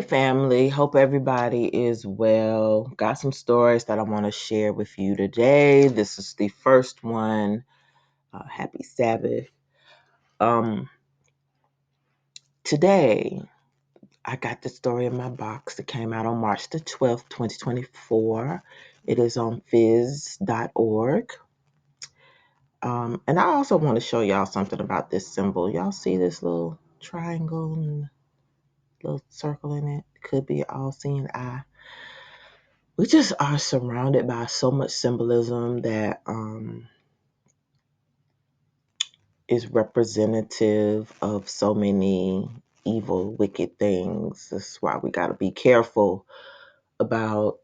family. Hope everybody is well. Got some stories that I want to share with you today. This is the first one. Happy Sabbath. Um, Today, I got the story in my box. It came out on March the 12th, 2024. It is on fizz.org. And I also want to show y'all something about this symbol. Y'all see this little triangle and little circle in it? Could be an all-seeing eye. We just are surrounded by so much symbolism that is representative of so many evil, wicked things. That's why we got to be careful about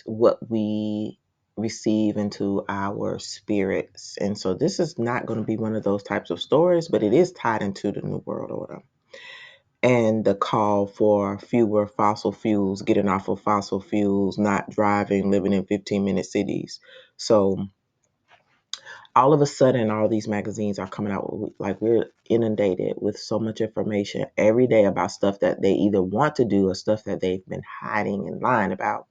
what we receive into our spirits. And so this is not going to be one of those types of stories, but it is tied into the New World Order and the call for fewer fossil fuels, getting off of fossil fuels, not driving, living in 15-minute cities. So all of a sudden, all these magazines are coming out like we're inundated with so much information every day about stuff that they either want to do or stuff that they've been hiding and lying about.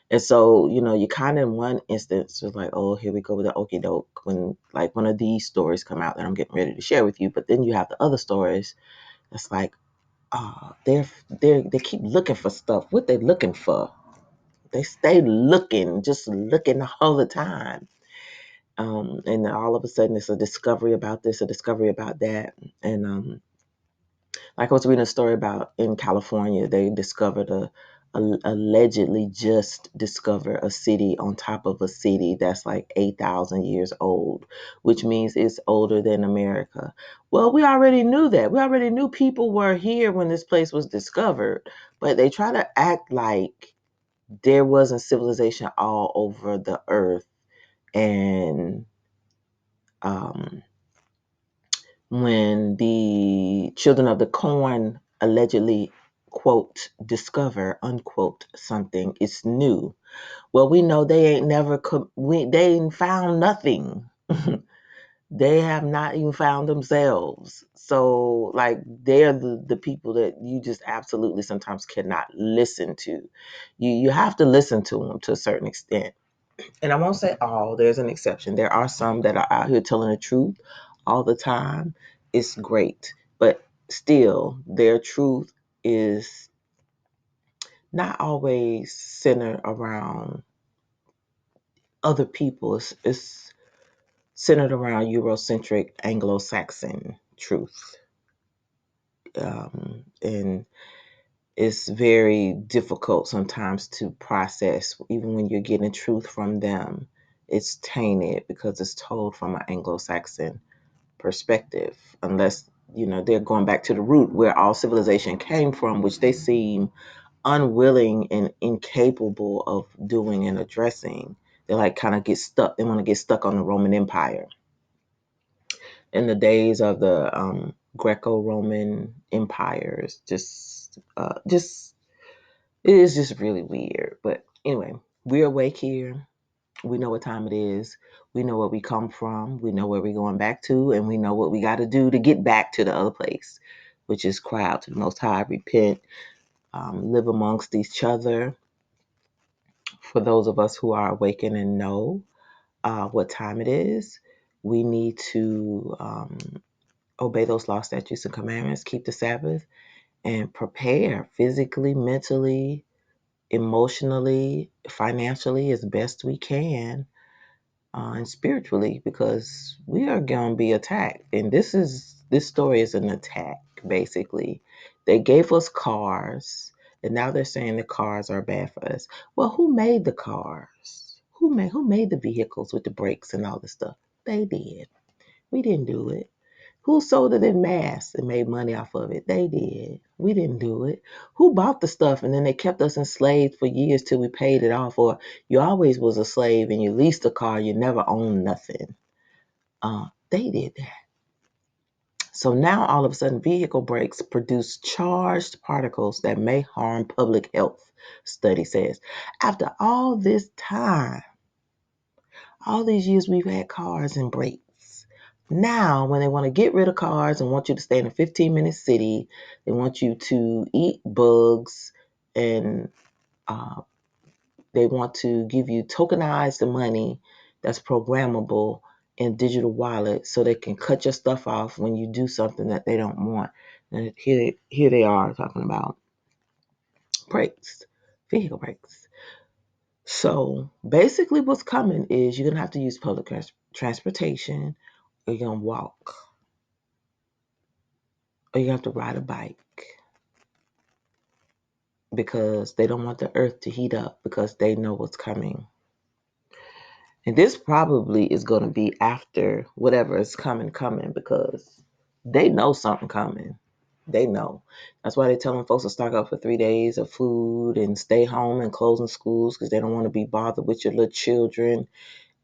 And so, you kind of in one instance was like, oh, here we go with the okie doke when like one of these stories come out that I'm getting ready to share with you. But then you have the other stories that's like, they keep looking for stuff. What they looking for? They stay looking, just looking all the time. And all of a sudden, it's a discovery about this, a discovery about that. And like I was reading a story about in California, they discovered allegedly just discovered a city on top of a city that's like 8,000 years old, which means it's older than America. Well, we already knew that. We already knew people were here when this place was discovered, but they try to act like there wasn't civilization all over the earth. And um, when the children of the corn allegedly quote discover unquote something, it's new. Well, we know they ain't never they ain't found nothing. They have not even found themselves. So like they're the people that you just absolutely sometimes cannot listen to. You have to listen to them to a certain extent. And I won't say all, there's an exception. There are some that are out here telling the truth all the time. It's great. But still, their truth is not always centered around other people. It's centered around Eurocentric Anglo Saxon truth. And it's very difficult sometimes to process, even when you're getting truth from them. It's tainted because it's told from an Anglo Saxon perspective, unless they're going back to the root where all civilization came from, which they seem unwilling and incapable of doing and addressing. They like kind of get stuck. They want to get stuck on the Roman Empire. In the days of the Greco-Roman empires, just it is just really weird. But anyway, we're awake here. We know what time it is. We know where we come from. We know where we're going back to, and we know what we got to do to get back to the other place, which is cry out to the Most High, repent, live amongst each other. For those of us who are awakened and know what time it is, we need to obey those law, statutes, and commandments, keep the Sabbath, and prepare physically, mentally, emotionally, financially as best we can, and spiritually, because we are going to be attacked. And this story is an attack, basically. They gave us cars, and now they're saying the cars are bad for us. Well, who made the cars? Who made the vehicles with the brakes and all the stuff? They did. We didn't do it. Who sold it in mass and made money off of it? They did. We didn't do it. Who bought the stuff and then they kept us enslaved for years till we paid it off? Or you always was a slave and you leased a car, you never owned nothing. They did that. So now all of a sudden vehicle brakes produce charged particles that may harm public health, study says. After all this time, all these years we've had cars and brakes, Now, when they want to get rid of cars and want you to stay in a 15-minute city, they want you to eat bugs, and uh, they want to give you tokenized money that's programmable in digital wallets so they can cut your stuff off when you do something that they don't want. And here they are talking about brakes, vehicle brakes. So basically, what's coming is you're gonna have to use public transportation, or you're gonna walk, or you have to ride a bike because they don't want the earth to heat up because they know what's coming. And this probably is going to be after whatever is coming because they know something coming. They know. That's why they're telling folks to stock up for 3 days of food and stay home and closing schools because they don't want to be bothered with your little children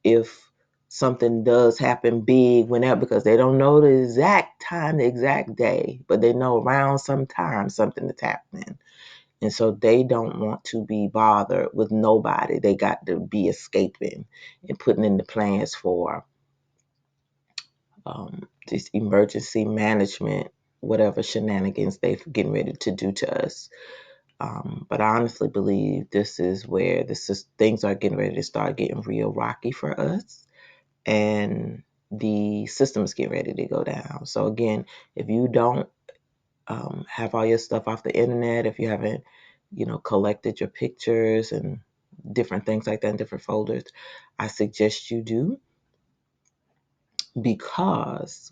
if something does happen big whenever, because they don't know the exact time, the exact day, but they know around some time something is happening. And so they don't want to be bothered with nobody. They got to be escaping and putting in the plans for this emergency management, whatever shenanigans they're getting ready to do to us. But I honestly believe this is where things are getting ready to start getting real rocky for us. And the system is getting ready to go down. So again, if you don't have all your stuff off the internet, if you haven't, collected your pictures and different things like that in different folders, I suggest you do, because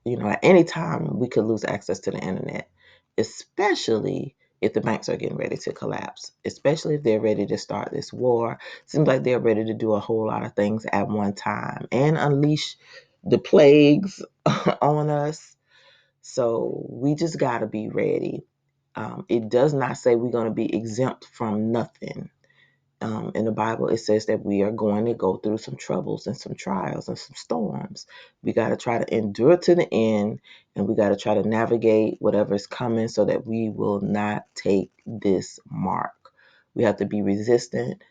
at any time we could lose access to the internet, especially if the banks are getting ready to collapse, especially if they're ready to start this war. Seems like they're ready to do a whole lot of things at one time and unleash the plagues on us. So we just got to be ready. It does not say we're going to be exempt from nothing. In the Bible, it says that we are going to go through some troubles and some trials and some storms. We got to try to endure to the end, and we got to try to navigate whatever is coming so that we will not take this mark. We have to be resistant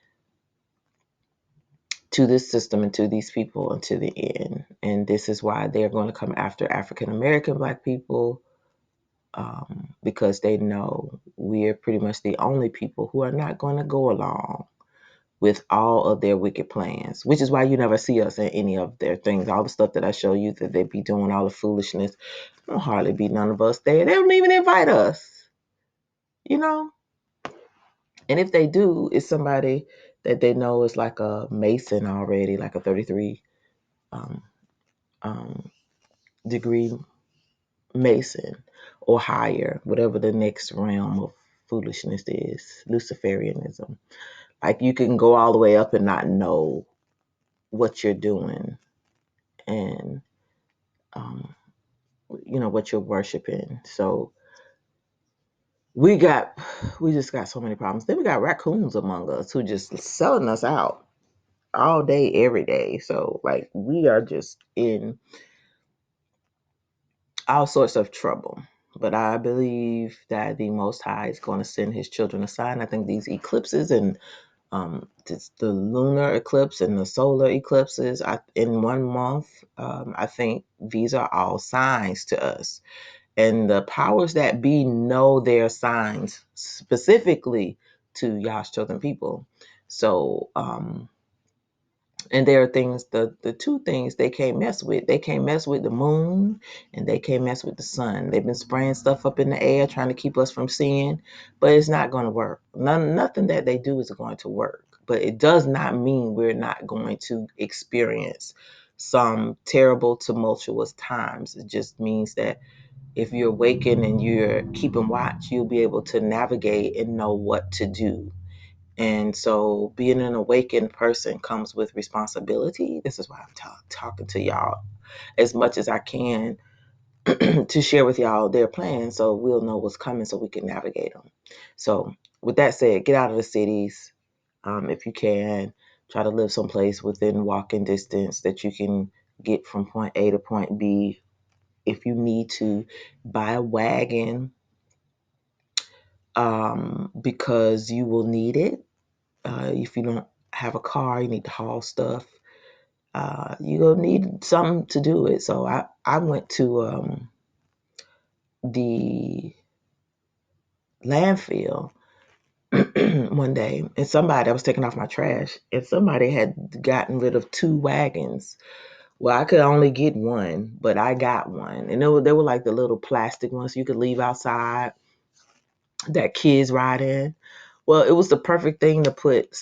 to this system and to these people until the end. And this is why they're going to come after African American Black people, because they know we're pretty much the only people who are not going to go along with all of their wicked plans, which is why you never see us in any of their things. All the stuff that I show you that they be doing, all the foolishness, don't hardly be none of us there. They don't even invite us, you know? And if they do, it's somebody that they know is like a Mason already, like a 33 um, um, degree Mason or higher, whatever the next realm of foolishness is, Luciferianism. Like you can go all the way up and not know what you're doing and what you're worshiping. So we just got so many problems. Then we got raccoons among us who just selling us out all day, every day. So like we are just in all sorts of trouble. But I believe that the Most High is going to send His children a sign. I think these eclipses and the lunar eclipse and the solar eclipses in 1 month, I think these are all signs to us. And the powers that be know their signs specifically to Yah's chosen people. So, and there are things, the two things they can't mess with. They can't mess with the moon and they can't mess with the sun. They've been spraying stuff up in the air trying to keep us from seeing, but it's not going to work. Nothing that they do is going to work. But it does not mean we're not going to experience some terrible, tumultuous times. It just means that if you're awakened and you're keeping watch, you'll be able to navigate and know what to do. And so being an awakened person comes with responsibility. This is why I'm talking to y'all as much as I can to share with y'all their plans so we'll know what's coming so we can navigate them. So with that said, get out of the cities if you can. Try to live someplace within walking distance that you can get from point A to point B. If you need to buy a wagon, because you will need it. If you don't have a car, you need to haul stuff. you're going to need something to do it. So I went to the landfill one day, and somebody, I was taking off my trash, and somebody had gotten rid of 2 wagons. Well, I could only get one, but I got one. And they were like the little plastic ones you could leave outside that kids ride in. Well, it was the perfect thing to put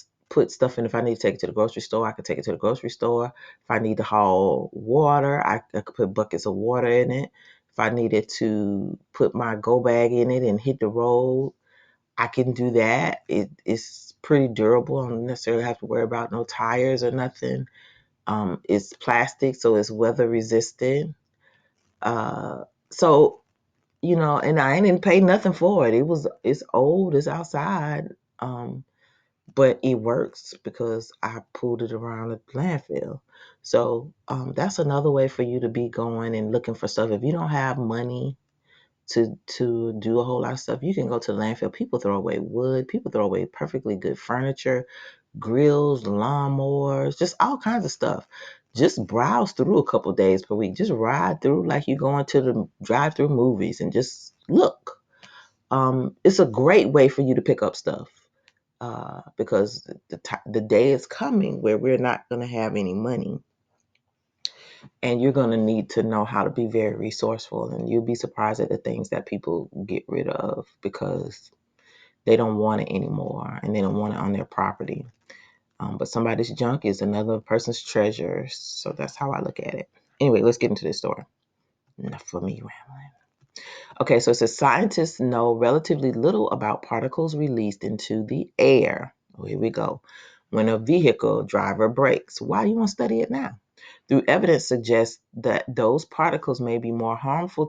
stuff in. If I need to take it to the grocery store, I could take it to the grocery store. If I need to haul water, I could put buckets of water in it. If I needed to put my go bag in it and hit the road, I can do that. It's pretty durable. I don't necessarily have to worry about no tires or nothing. It's plastic, so it's weather resistant. Uh, so and I didn't pay nothing for it. It's old, it's outside, but it works because I pulled it around the landfill. So that's another way for you to be going and looking for stuff. If you don't have money to do a whole lot of stuff, you can go to the landfill. People throw away wood. People throw away perfectly good furniture, grills, lawnmowers, just all kinds of stuff. Just browse through a couple days per week. Just ride through like you're going to the drive-through movies and just look. It's a great way for you to pick up stuff because the day is coming where we're not going to have any money, and you're going to need to know how to be very resourceful. And you'll be surprised at the things that people get rid of because they don't want it anymore and they don't want it on their property. But somebody's junk is another person's treasure. So that's how I look at it. Anyway, let's get into this story. Enough for me rambling. Okay, so it says scientists know relatively little about particles released into the air. Oh, here we go. When a vehicle driver brakes. Why do you want to study it now? Through evidence suggests that those particles may be more harmful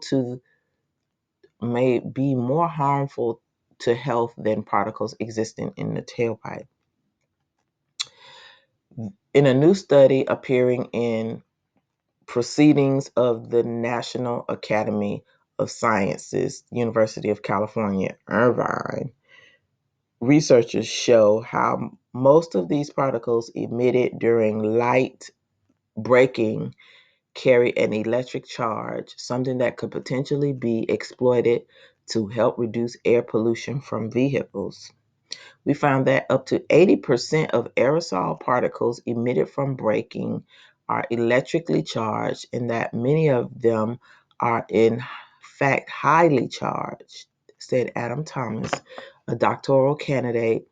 to health than particles existing in the tailpipe. In a new study appearing in Proceedings of the National Academy of Sciences, University of California, Irvine, researchers show how most of these particles emitted during light braking carry an electric charge, something that could potentially be exploited to help reduce air pollution from vehicles. We found that up to 80% of aerosol particles emitted from braking are electrically charged, and that many of them are in fact highly charged, said Adam Thomas, a doctoral candidate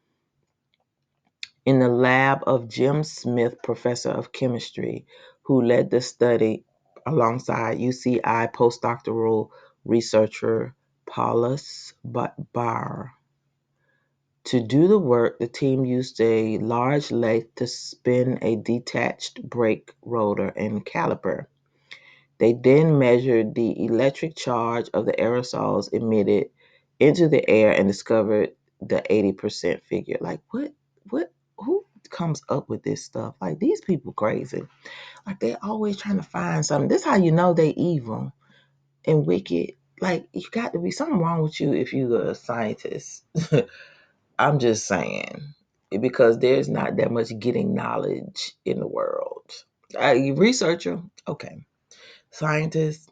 in the lab of Jim Smith, professor of chemistry, who led the study alongside UCI postdoctoral researcher Paulus Barr. To do the work, the team used a large lathe to spin a detached brake rotor and caliper. They then measured the electric charge of the aerosols emitted into the air and discovered the 80% figure. Like, who comes up with this stuff? Like, these people crazy. Like, they always trying to find something. This is how you know they evil and wicked. Like, you got to be something wrong with you if you're a scientist. I'm just saying, because there's not that much getting knowledge in the world. Researcher, okay. Scientist,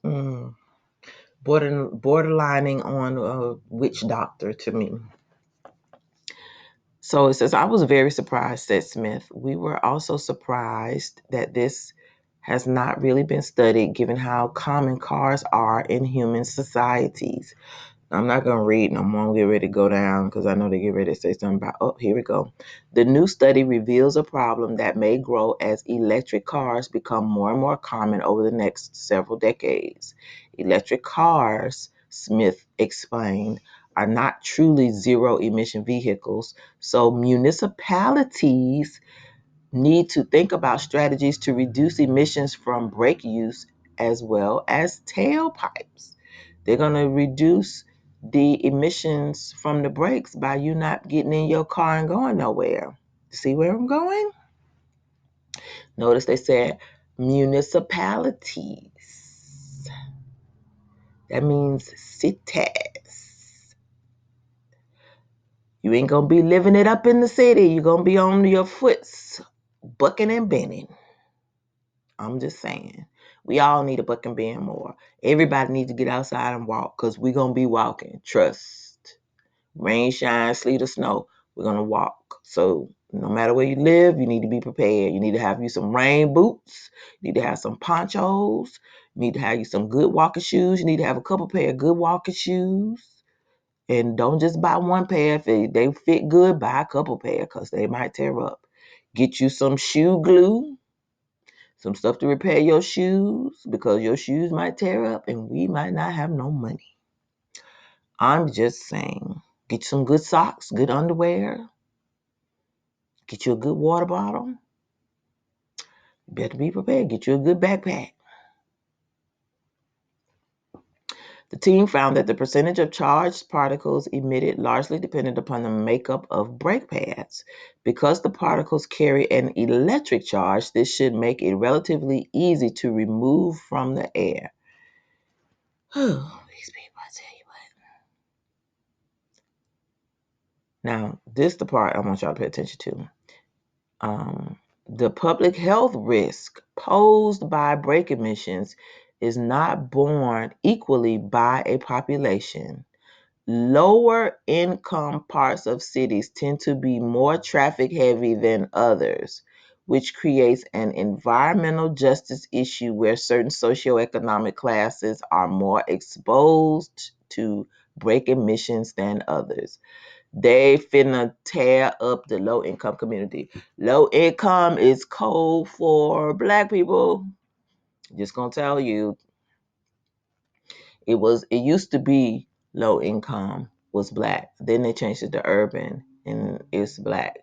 borderlining on a witch doctor to me. So it says, I was very surprised, said Smith. We were also surprised that this has not really been studied given how common cars are in human societies. I'm not going to read no more. I'm get ready to go down because I know they get ready to say something about, oh, here we go. The new study reveals a problem that may grow as electric cars become more and more common over the next several decades. Electric cars, Smith explained, are not truly zero emission vehicles, so municipalities need to think about strategies to reduce emissions from brake use as well as tailpipes. They're going to reduce the emissions from the brakes by you not getting in your car and going nowhere. See where I'm going? Notice they said municipalities. That means cities. You ain't going to be living it up in the city. You're going to be on your foots, bucking and bending. I'm just saying. We all need a buck and bend more. Everybody needs to get outside and walk because we're going to be walking. Trust. Rain, shine, sleet, or snow, we're going to walk. So no matter where you live, you need to be prepared. You need to have you some rain boots. You need to have some ponchos. You need to have you some good walking shoes. You need to have a couple pair of good walking shoes. And don't just buy one pair. If they fit good, buy a couple pair because they might tear up. Get you some shoe glue, some stuff to repair your shoes because your shoes might tear up and we might not have no money. I'm just saying, get you some good socks, good underwear, get you a good water bottle. You better be prepared. Get you a good backpack. The team found that the percentage of charged particles emitted largely depended upon the makeup of brake pads. Because the particles carry an electric charge, this should make it relatively easy to remove from the air. These people, I tell you what. Now, this is the part I want y'all to pay attention to. The public health risk posed by brake emissions is not borne equally by a population. Lower income parts of cities tend to be more traffic heavy than others, which creates an environmental justice issue where certain socioeconomic classes are more exposed to brake emissions than others. They finna tear up the low income community. Low income is code for black people. Just gonna tell you, it used to be low income was black. Then they changed it to urban and it's black.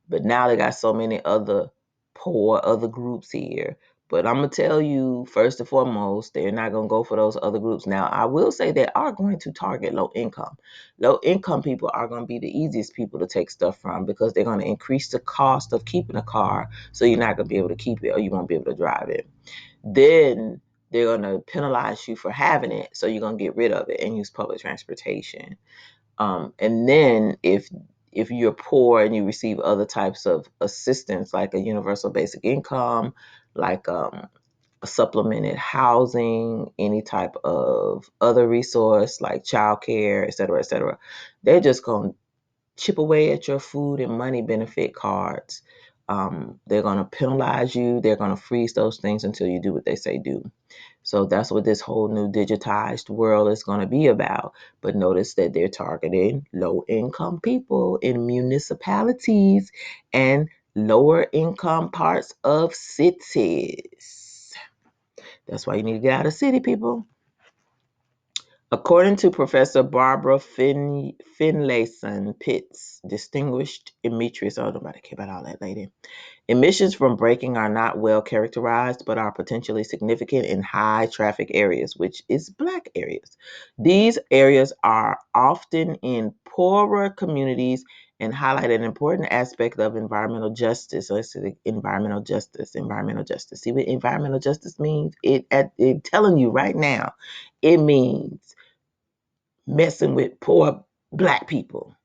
But now they got so many other poor other groups here. But I'm gonna tell you first and foremost, they're not gonna go for those other groups. Now I will say they are going to target low income. Low income people are gonna be the easiest people to take stuff from because they're gonna increase the cost of keeping a car, so you're not gonna be able to keep it or you won't be able to drive it. Then they're going to penalize you for having it, so you're going to get rid of it and use public transportation. And then if you're poor and you receive other types of assistance like a universal basic income, like a supplemented housing, any type of other resource like childcare, et cetera, they're just going to chip away at your food and money benefit cards. They're going to penalize you. They're going to freeze those things until you do what they say do. So that's what this whole new digitized world is going to be about. But notice that they're targeting low income people in municipalities and lower income parts of cities. That's why you need to get out of city, people. According to Professor Barbara Finlayson Pitts, distinguished emissions, oh, nobody care about all that lady. Emissions from braking are not well characterized, but are potentially significant in high traffic areas, which is black areas. These areas are often in poorer communities and highlight an important aspect of environmental justice. So let's say environmental justice. See what environmental justice means? It telling you right now, it means messing with poor black people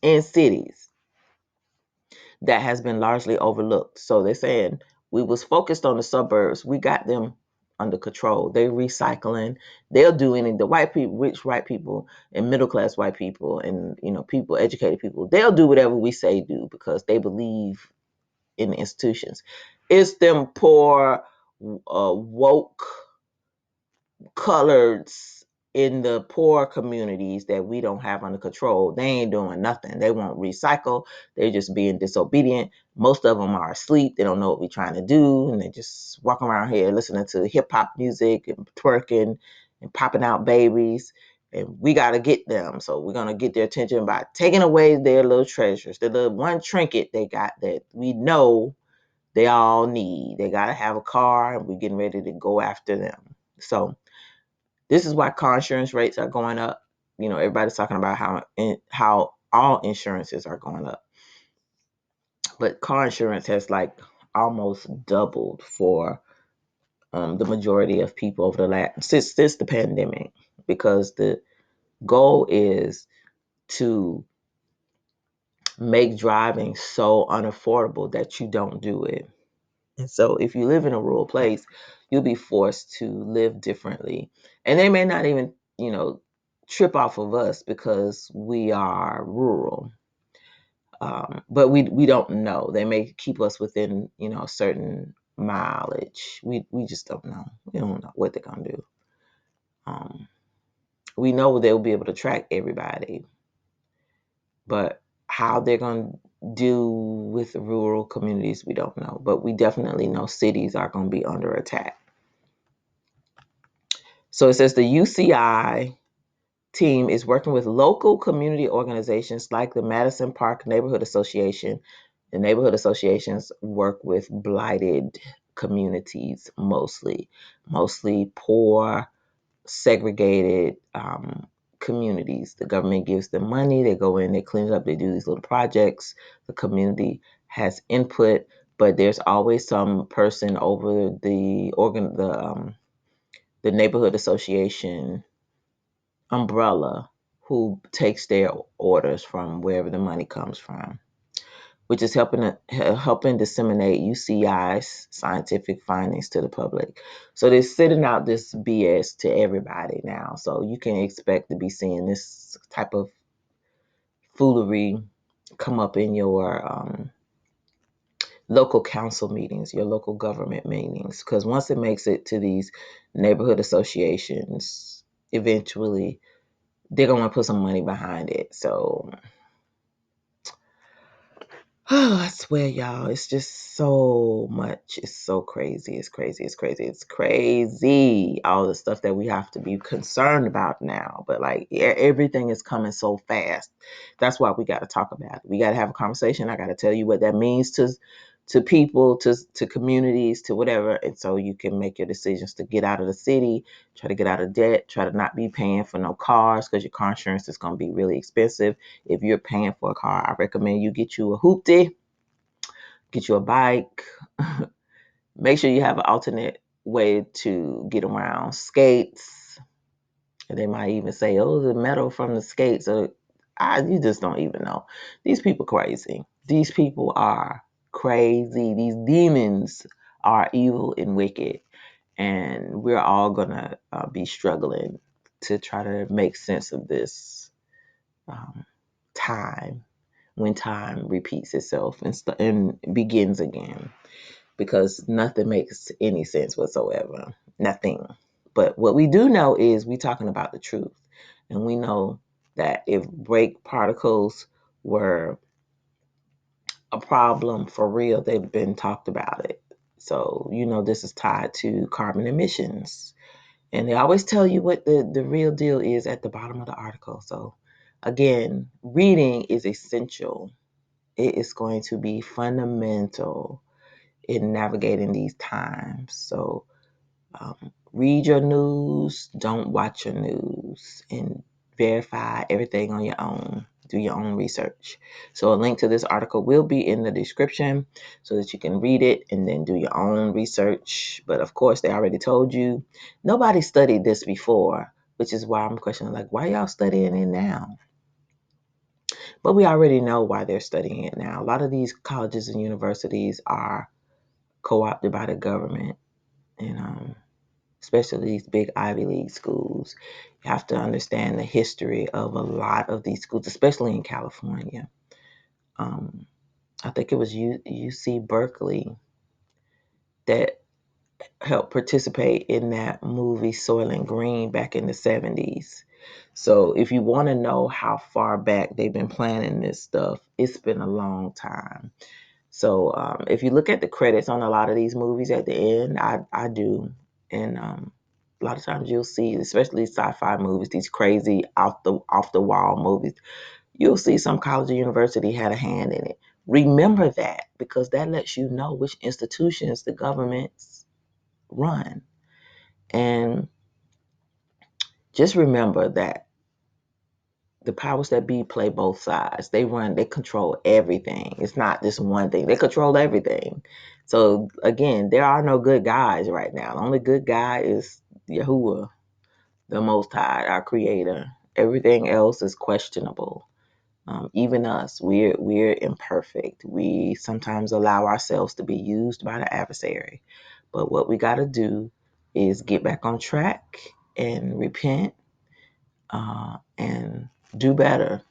in cities that has been largely overlooked. So they're saying we was focused on the suburbs. We got them under control. They're recycling. They'll do anything. The white people, rich white people and middle class white people and people, educated people, they'll do whatever we say do because they believe in the institutions. It's them poor, woke coloreds in the poor communities that we don't have under control. They ain't doing nothing. They won't recycle. They're just being disobedient. Most of them are asleep. They don't know what we're trying to do. And they just walking around here listening to hip hop music and twerking and popping out babies. And we got to get them. So we're going to get their attention by taking away their little treasures, the little one trinket they got that we know they all need. They got to have a car and we're getting ready to go after them. So this is why car insurance rates are going up. Everybody's talking about how all insurances are going up. But car insurance has like almost doubled for the majority of people over the last since the pandemic, because the goal is to make driving so unaffordable that you don't do it. And so if you live in a rural place, you'll be forced to live differently. And they may not even, trip off of us because we are rural. But we don't know. They may keep us within, a certain mileage. We just don't know. We don't know what they're gonna do. Um, we know they'll be able to track everybody, but how they're gonna do with the rural communities, we don't know. But we definitely know cities are gonna be under attack. So it says the UCI team is working with local community organizations like the Madison Park Neighborhood Association. The neighborhood associations work with blighted communities mostly poor, segregated communities. The government gives them money, they go in, they clean it up, they do these little projects. The community has input, but there's always some person over the neighborhood association umbrella who takes their orders from wherever the money comes from, which is helping disseminate UCI's scientific findings to the public. So they're sending out this BS to everybody now. So you can expect to be seeing this type of foolery come up in your local council meetings, your local government meetings, because once it makes it to these neighborhood associations, eventually they're going to put some money behind it. So oh, I swear, y'all, it's just so much. It's so crazy. It's crazy. It's crazy. It's crazy. All the stuff that we have to be concerned about now. But like everything is coming so fast. That's why we got to talk about it. We got to have a conversation. I got to tell you what that means to people, to communities, to whatever. And so you can make your decisions to get out of the city, try to get out of debt, try to not be paying for no cars because your car insurance is going to be really expensive. If you're paying for a car, I recommend you get you a hoopty, get you a bike. Make sure you have an alternate way to get around. Skates. And they might even say, oh, the metal from the skates. You just don't even know. These people crazy. These people are crazy. These demons are evil and wicked. And we're all going to be struggling to try to make sense of this time, when time repeats itself and begins again, because nothing makes any sense whatsoever. Nothing. But what we do know is we talking about the truth. And we know that if brake particles were a problem for real, they've been talked about it. So, this is tied to carbon emissions. And they always tell you what the real deal is at the bottom of the article. So, again, reading is essential. It is going to be fundamental in navigating these times. So, read your news, don't watch your news, and verify everything on your own. Do your own research. So a link to this article will be in the description so that you can read it and then do your own research. But of course, they already told you nobody studied this before, which is why I'm questioning, like, why y'all studying it now? But we already know why they're studying it now. A lot of these colleges and universities are co-opted by the government, and especially these big Ivy League schools. You have to understand the history of a lot of these schools, especially in California. I think it was UC Berkeley that helped participate in that movie Soylent Green back in the 70s. So if you want to know how far back they've been planning this stuff, it's been a long time. So if you look at the credits on a lot of these movies at the end, I do, and a lot of times you'll see, especially sci-fi movies, these crazy off the wall movies, you'll see some college or university had a hand in it. Remember that, because that lets you know which institutions the governments run, and just remember that the powers that be play both sides. They control everything. It's not just one thing. They control everything. So again, there are no good guys right now. The only good guy is Yahuwah, the Most High, our Creator. Everything else is questionable. Even us, we're imperfect. We sometimes allow ourselves to be used by the adversary. But what we got to do is get back on track and repent, and do better.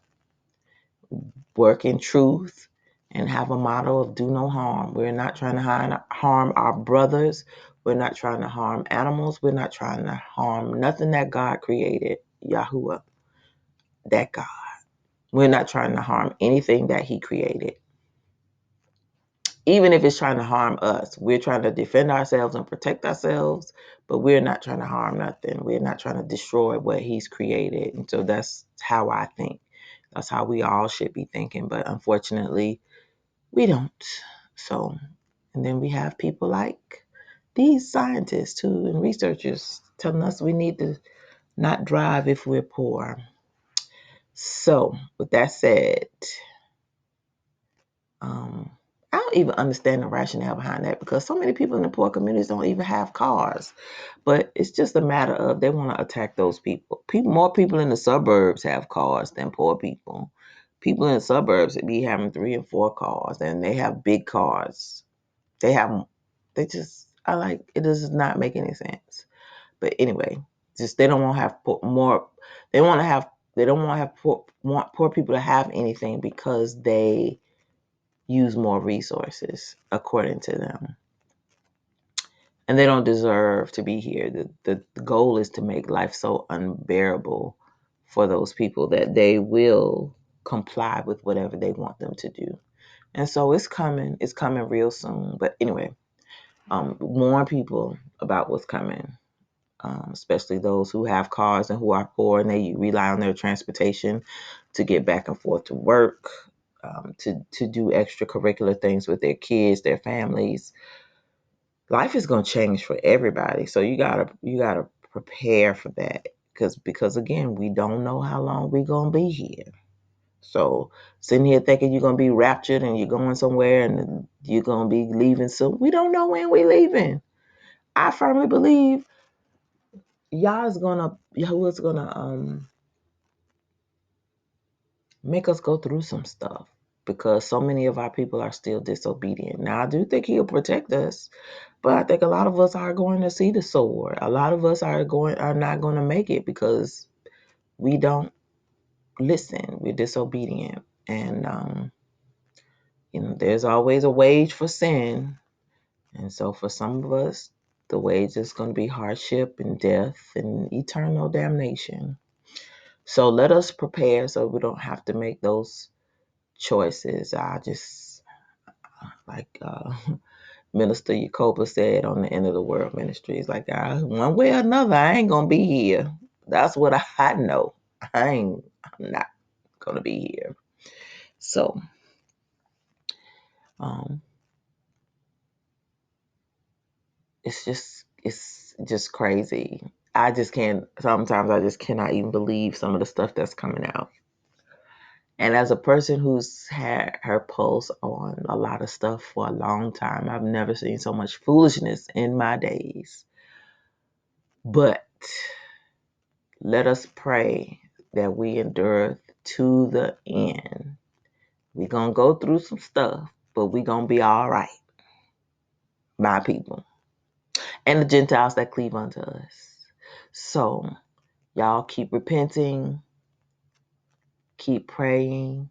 Work in truth and have a motto of do no harm. We're not trying to harm our brothers. We're not trying to harm animals. We're not trying to harm nothing that God created, Yahuwah, that God. We're not trying to harm anything that He created. Even if it's trying to harm us, we're trying to defend ourselves and protect ourselves, but we're not trying to harm nothing. We're not trying to destroy what He's created. And so that's how I think. That's how we all should be thinking. But unfortunately, we don't. So, and then we have people like these scientists too and researchers telling us we need to not drive if we're poor. So, with that said, I don't even understand the rationale behind that, because so many people in the poor communities don't even have cars. But it's just a matter of they want to attack those people. More people in the suburbs have cars than poor people. People in the suburbs be having 3 and 4 cars, and they have big cars. They just, I like, it does not make any sense. But anyway, just they don't want to have more. They don't want to have want poor people to have anything because they use more resources according to them, and they don't deserve to be here. The goal is to make life so unbearable for those people that they will comply with whatever they want them to do. And so it's coming real soon. But anyway, warn people about what's coming, especially those who have cars and who are poor and they rely on their transportation to get back and forth to work, to do extracurricular things with their kids, their families. Life is going to change for everybody, so you gotta prepare for that, because again, we don't know how long we're gonna be here. So sitting here thinking you're gonna be raptured and you're going somewhere and you're gonna be leaving soon, we don't know when we're leaving. I firmly believe Yahuwah's gonna make us go through some stuff, because so many of our people are still disobedient. Now I do think He'll protect us, but I think a lot of us are going to see the sword. A lot of us are not going to make it because we don't listen. We're disobedient, and there's always a wage for sin, and so for some of us, the wage is going to be hardship and death and eternal damnation. So let us prepare so we don't have to make those choices. I just, like Minister Yacoba said on the End of the World Ministries, like, one way or another, I ain't gonna be here. That's what I know. I'm not gonna be here. So, um, it's just crazy. Sometimes I just cannot even believe some of the stuff that's coming out. And as a person who's had her pulse on a lot of stuff for a long time, I've never seen so much foolishness in my days. But let us pray that we endure to the end. We're going to go through some stuff, but we're going to be all right, my people, and the Gentiles that cleave unto us. So, y'all keep repenting, keep praying,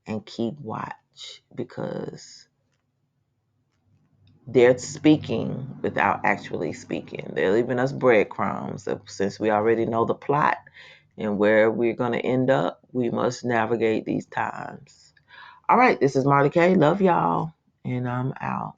and keep watch, because they're speaking without actually speaking. They're leaving us breadcrumbs. Since we already know the plot and where we're going to end up, we must navigate these times. All right, this is Marley K. Love y'all, and I'm out.